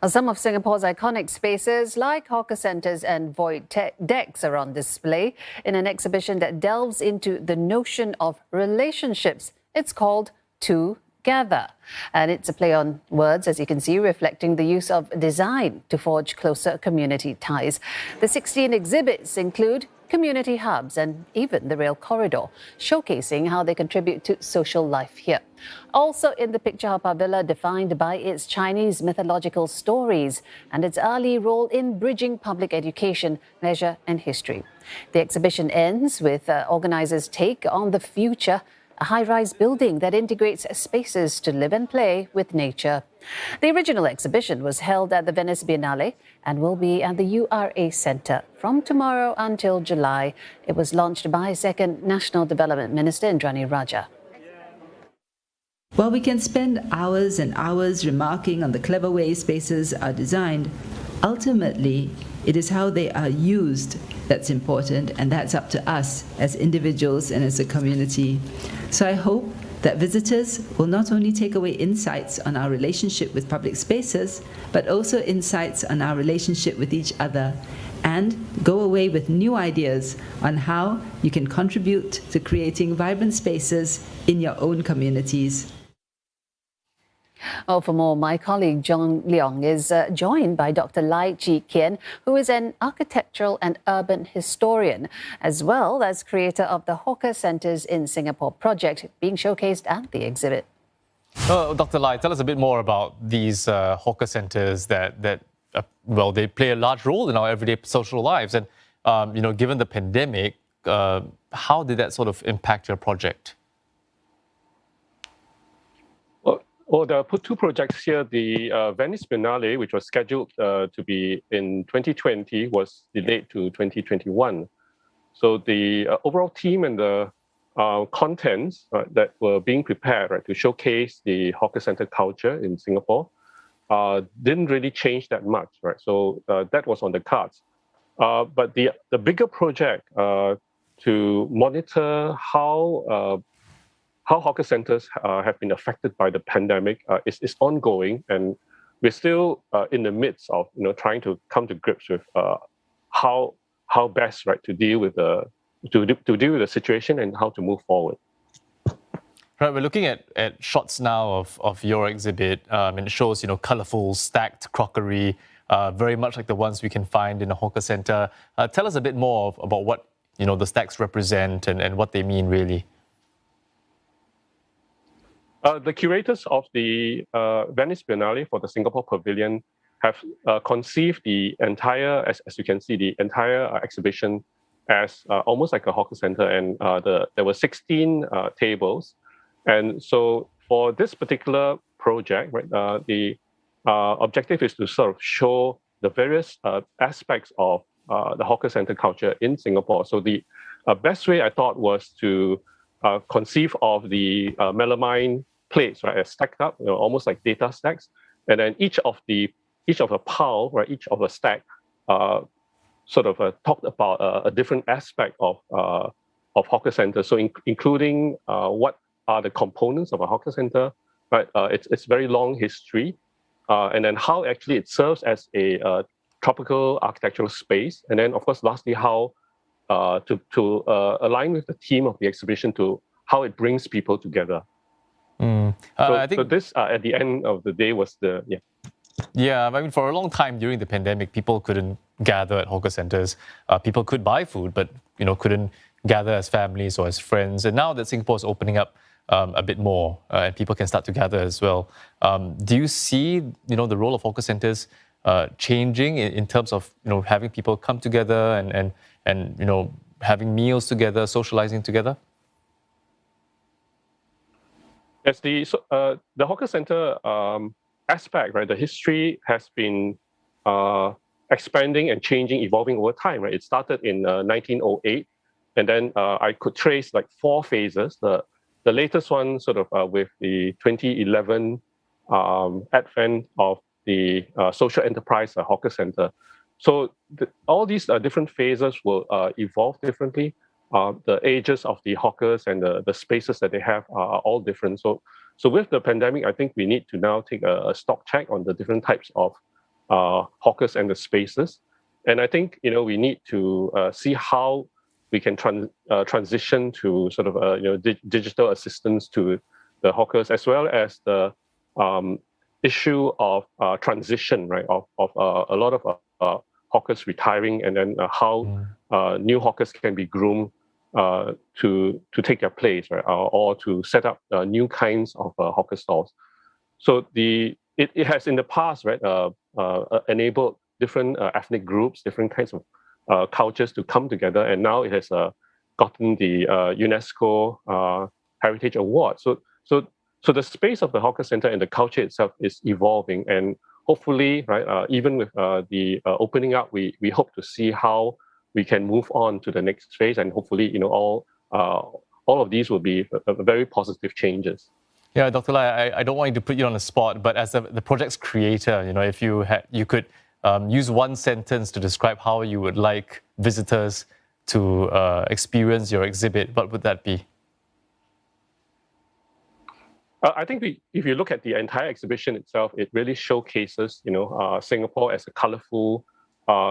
Some of Singapore's iconic spaces, like hawker centres and void decks, are on display in an exhibition that delves into the notion of relationships. It's called Together. And it's a play on words, as you can see, reflecting the use of design to forge closer community ties. The 16 exhibits include community hubs and even the rail corridor, showcasing how they contribute to social life here. Also in the picture, Haw Par Villa, defined by its Chinese mythological stories and its early role in bridging public education, leisure and history. The exhibition ends with organisers' take on the future, a high-rise building that integrates spaces to live and play with nature. The original exhibition was held at the Venice Biennale and will be at the URA Centre from tomorrow until July. It was launched by Second National Development Minister Indrani Raja. While we can spend hours and hours remarking on the clever way spaces are designed, ultimately, it is how they are used that's important, and that's up to us as individuals and as a community. So I hope that visitors will not only take away insights on our relationship with public spaces, but also insights on our relationship with each other, and go away with new ideas on how you can contribute to creating vibrant spaces in your own communities. For more, my colleague John Leong is joined by Dr. Lai Chee Kien, who is an architectural and urban historian, as well as creator of the Hawker Centres in Singapore project being showcased at the exhibit. Dr. Lai, tell us a bit more about these hawker centres that they play a large role in our everyday social lives. And, given the pandemic, how did that sort of impact your project? Well, there are two projects here. The Venice Biennale, which was scheduled to be in 2020, was delayed to 2021. So the overall theme and the contents that were being prepared to showcase the hawker center culture in Singapore didn't really change that much, right? So that was on the cards. But the bigger project to monitor how hawker centers have been affected by the pandemic is ongoing, and we're still in the midst of trying to come to grips with how best to deal with the situation and how to move forward. Right, we're looking at shots now of your exhibit, and it shows colourful stacked crockery, very much like the ones we can find in a hawker centre. Tell us a bit more about what the stacks represent and what they mean really. The curators of the Venice Biennale for the Singapore Pavilion have conceived the entire, as you can see, the entire exhibition as almost like a hawker center, and there were 16 tables. And so for this particular project, the objective is to sort of show the various aspects of the hawker center culture in Singapore. So the best way I thought was to conceive of the melamine plates, as stacked up, almost like data stacks, and then each of the pile, each of a stack, sort of talked about a different aspect of hawker center. So including what are the components of a hawker center, right? It's very long history, and then how actually it serves as a tropical architectural space, and then of course lastly how to align with the theme of the exhibition to how it brings people together. I think so this at the end of the day was Yeah, I mean, for a long time during the pandemic, people couldn't gather at hawker centres. People could buy food, but couldn't gather as families or as friends. And now that Singapore is opening up a bit more, and people can start to gather as well, do you see the role of hawker centres changing in terms of having people come together and having meals together, socializing together? Yes, the hawker center aspect, the history has been expanding and changing, evolving over time. It started in 1908, and then I could trace like 4 phases. The latest one, sort of with the 2011 advent of the social enterprise hawker center. So all these different phases will evolve differently. The ages of the hawkers and the spaces that they have are all different. So with the pandemic, I think we need to now take a stock check on the different types of hawkers and the spaces. And I think we need to see how we can transition to sort of digital assistance to the hawkers, as well as the issue of transition, right, of a lot of hawkers retiring, and then how new hawkers can be groomed to take their place, right, or to set up new kinds of hawker stalls. So it has in the past, right, enabled different ethnic groups, different kinds of cultures to come together, and now it has gotten the UNESCO Heritage Award. So the space of the hawker center and the culture itself is evolving, and hopefully, right, even with the opening up, we hope to see how we can move on to the next phase, and hopefully, all of these will be very positive changes. Yeah, Dr. Lai, I don't want you to put you on the spot, but as the project's creator, if you could use one sentence to describe how you would like visitors to experience your exhibit, what would that be? I think if you look at the entire exhibition itself, it really showcases, Singapore as a colorful,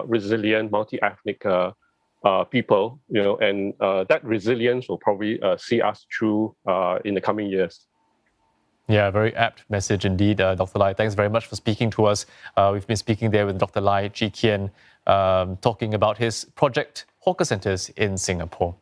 resilient, multi-ethnic people, and that resilience will probably see us through in the coming years. Yeah, very apt message indeed, Dr. Lai. Thanks very much for speaking to us. We've been speaking there with Dr. Lai Chee Kien, talking about his project, Hawker Centres in Singapore.